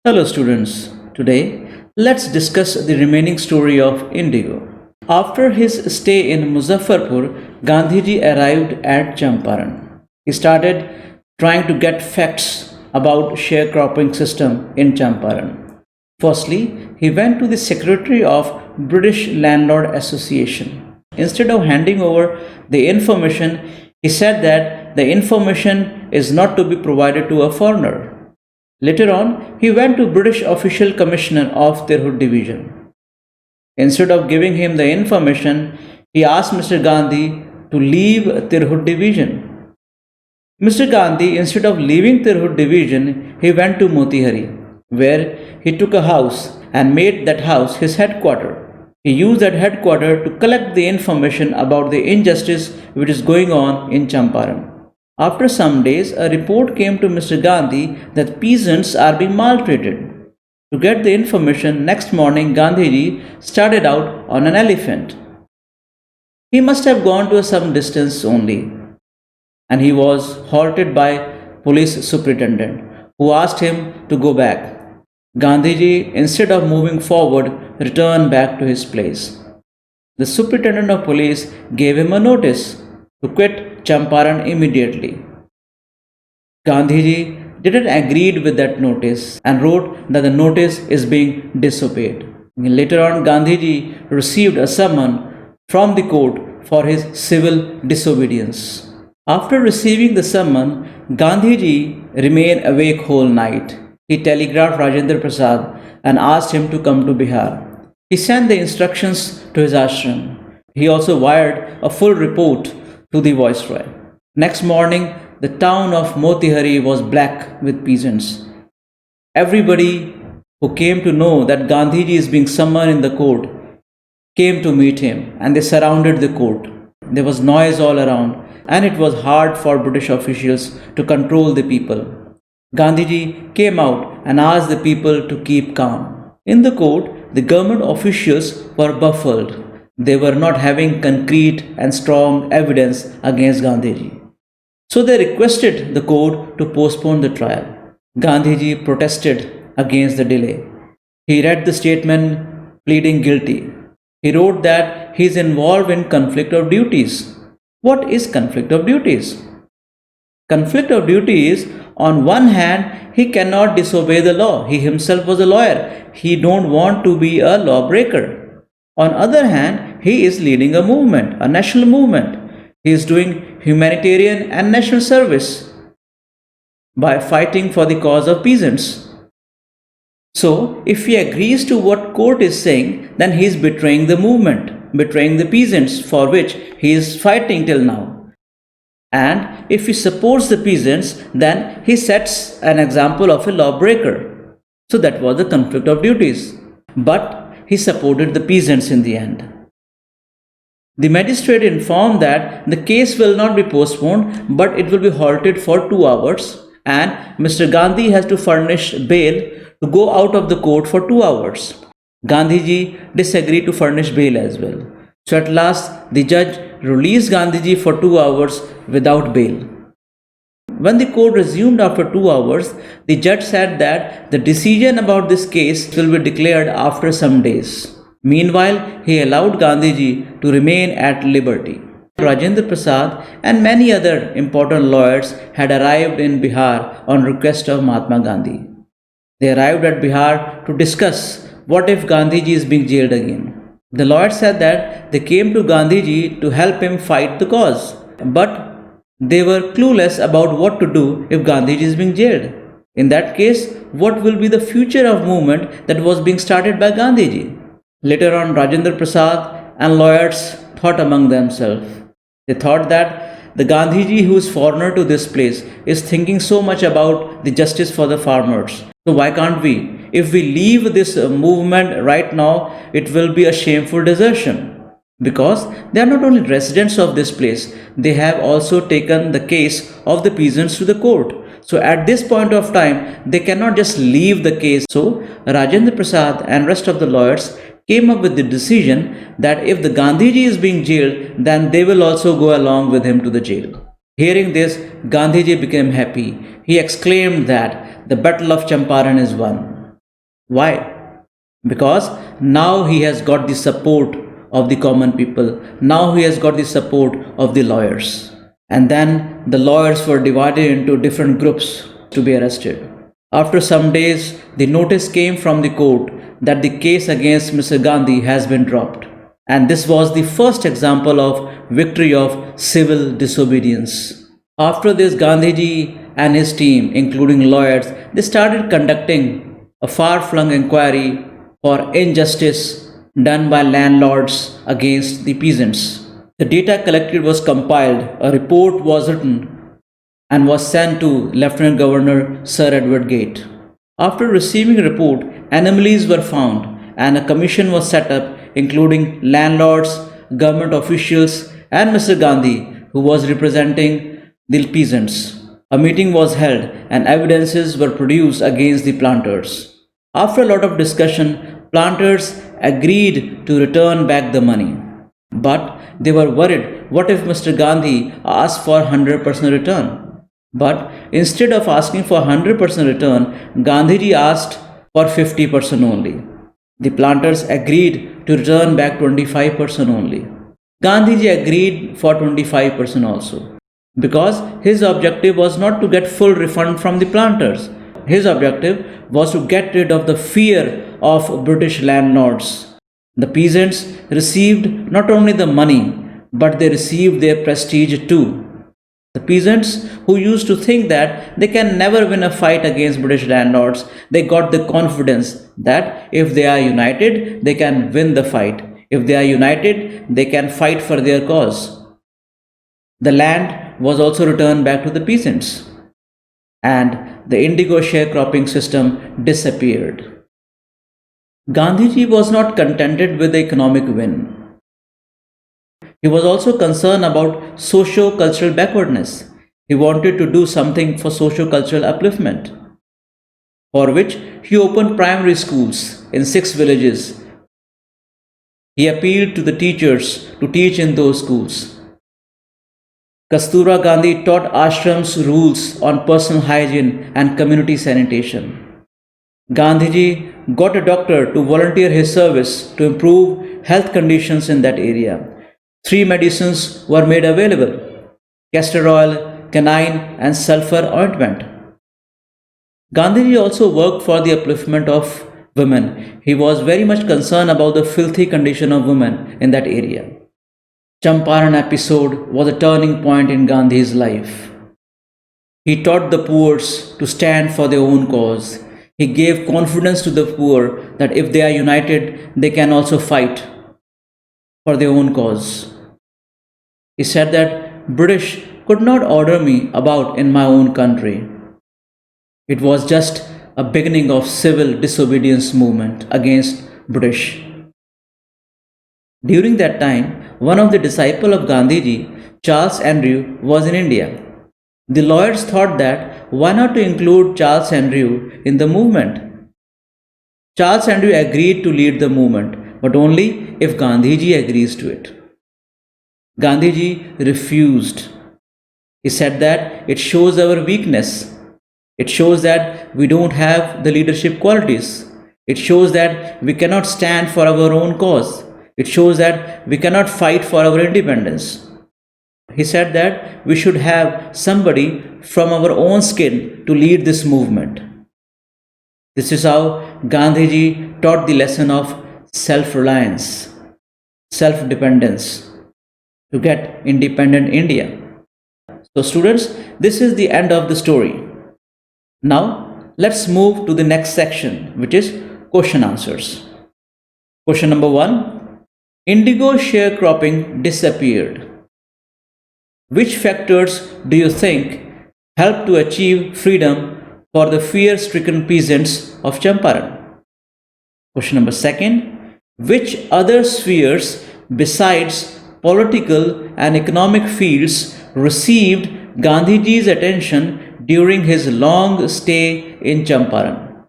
Hello, students. Today, let's discuss the remaining story of Indigo. After his stay in Muzaffarpur, Gandhiji arrived at Champaran. He started trying to get facts about sharecropping system in Champaran. Firstly, he went to the secretary of British Landlord Association. Instead of handing over the information, he said that the information is not to be provided to a foreigner. Later on, he went to British official commissioner of Tirhut division. Instead of giving him the information, he asked Mr. Gandhi to leave Tirhut division. Mr. Gandhi, instead of leaving Tirhut division, he went to Motihari, where he took a house and made that house his headquarters. He used that headquarters to collect the information about the injustice which is going on in Champaran. After some days, a report came to Mr. Gandhi that peasants are being maltreated. To get the information, next morning Gandhiji started out on an elephant. He must have gone to some distance only, and he was halted by police superintendent, who asked him to go back. Gandhiji, instead of moving forward, returned back to his place. The superintendent of police gave him a notice to quit Champaran immediately. Gandhiji didn't agree with that notice and wrote that the notice is being disobeyed. Later on, Gandhiji received a summons from the court for his civil disobedience. After receiving the summons, Gandhiji remained awake whole night. He telegraphed Rajendra Prasad and asked him to come to Bihar. He sent the instructions to his ashram. He also wired a full report to the viceroy. Next morning, the town of Motihari was black with peasants. Everybody who came to know that Gandhiji is being summoned in the court came to meet him, and they surrounded the court. There was noise all around, and it was hard for British officials to control the people. Gandhiji came out and asked the people to keep calm. In the court, the government officials were baffled. They were not having concrete and strong evidence against Gandhiji. So they requested the court to postpone the trial. Gandhiji protested against the delay. He read the statement pleading guilty. He wrote that he is involved in conflict of duties. What is conflict of duties? Conflict of duties, on one hand, he cannot disobey the law. He himself was a lawyer. He don't want to be a lawbreaker. On other hand, he is leading a movement, a national movement. He is doing humanitarian and national service by fighting for the cause of peasants. So, if he agrees to what court is saying, then he is betraying the movement, betraying the peasants for which he is fighting till now. And if he supports the peasants, then he sets an example of a lawbreaker. So that was the conflict of duties. But he supported the peasants in the end. The magistrate informed that the case will not be postponed, but it will be halted for 2 hours, and Mr. Gandhi has to furnish bail to go out of the court for 2 hours. Gandhiji disagreed to furnish bail as well. So at last, the judge released Gandhiji for 2 hours without bail. When the court resumed after 2 hours, the judge said that the decision about this case will be declared after some days. Meanwhile, he allowed Gandhiji to remain at liberty. Rajendra Prasad and many other important lawyers had arrived in Bihar on request of Mahatma Gandhi. They arrived at Bihar to discuss what if Gandhiji is being jailed again. The lawyers said that they came to Gandhiji to help him fight the cause, but they were clueless about what to do if Gandhiji is being jailed. In that case, what will be the future of movement that was being started by Gandhiji? Later on, Rajendra Prasad and lawyers thought among themselves. They thought that the Gandhiji who is foreigner to this place is thinking so much about the justice for the farmers. So why can't we? If we leave this movement right now, it will be a shameful desertion. Because they are not only residents of this place, they have also taken the case of the peasants to the court. So at this point of time, they cannot just leave the case. So Rajendra Prasad and rest of the lawyers came up with the decision that if the Gandhiji is being jailed, then they will also go along with him to the jail. Hearing this, Gandhiji became happy. He exclaimed that the battle of Champaran is won. Why? Because now he has got the support of the common people. Now he has got the support of the lawyers. And then the lawyers were divided into different groups to be arrested. After some days, the notice came from the court that the case against Mr. Gandhi has been dropped. And this was the first example of victory of civil disobedience. After this, Gandhiji and his team, including lawyers, they started conducting a far-flung inquiry for injustice done by landlords against the peasants. The data collected was compiled, a report was written, and was sent to Lieutenant Governor Sir Edward Gate. After receiving a report, anomalies were found and a commission was set up including landlords, government officials, and Mr. Gandhi, who was representing the peasants. A meeting was held and evidences were produced against the planters. After a lot of discussion, planters agreed to return back the money. But they were worried, what if Mr. Gandhi asked for 100% return? But instead of asking for 100% return, Gandhiji asked for 50% only. The planters agreed to return back 25% only. Gandhiji agreed for 25% also, because his objective was not to get full refund from the planters. His objective was to get rid of the fear of British landlords. The peasants received not only the money, but they received their prestige too. The peasants who used to think that they can never win a fight against British landlords, they got the confidence that if they are united, they can win the fight. If they are united, they can fight for their cause. The land was also returned back to the peasants, and the indigo sharecropping system disappeared. Gandhiji was not contented with the economic win. He was also concerned about socio-cultural backwardness. He wanted to do something for socio-cultural upliftment, for which he opened primary schools in 6 villages. He appealed to the teachers to teach in those schools. Kasturba Gandhi taught ashrams rules on personal hygiene and community sanitation. Gandhiji got a doctor to volunteer his service to improve health conditions in that area. 3 medicines were made available: castor oil, quinine, and sulfur ointment. Gandhiji also worked for the upliftment of women. He was very much concerned about the filthy condition of women in that area. Champaran episode was a turning point in Gandhi's life. He taught the poor to stand for their own cause. He gave confidence to the poor that if they are united, they can also fight for their own cause. He said that British could not order me about in my own country. It was just a beginning of civil disobedience movement against British. During that time, one of the disciples of Gandhiji, Charles Andrew, was in India. The lawyers thought that why not to include Charles Andrew in the movement? Charles Andrew agreed to lead the movement, but only if Gandhiji agrees to it. Gandhiji refused. He said that it shows our weakness. It shows that we don't have the leadership qualities. It shows that we cannot stand for our own cause. It shows that we cannot fight for our independence. He said that we should have somebody from our own skin to lead this movement. This is how Gandhiji taught the lesson of self-reliance, self-dependence, to get independent India. So students, this is the end of the story. Now let's move to the next section, which is question answers. Question number 1. Indigo sharecropping disappeared. Which factors do you think helped to achieve freedom for the fear-stricken peasants of Champaran? Question number 2. Which other spheres besides political and economic fields received Gandhiji's attention during his long stay in Champaran?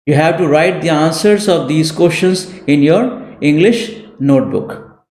You have to write the answers of these questions in your English notebook.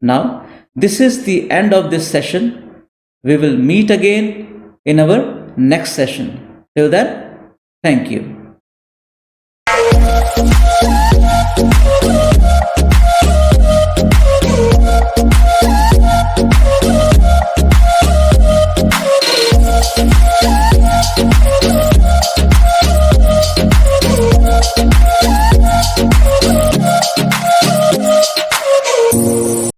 Now, this is the end of this session. We will meet again in our next session. Till then, thank you.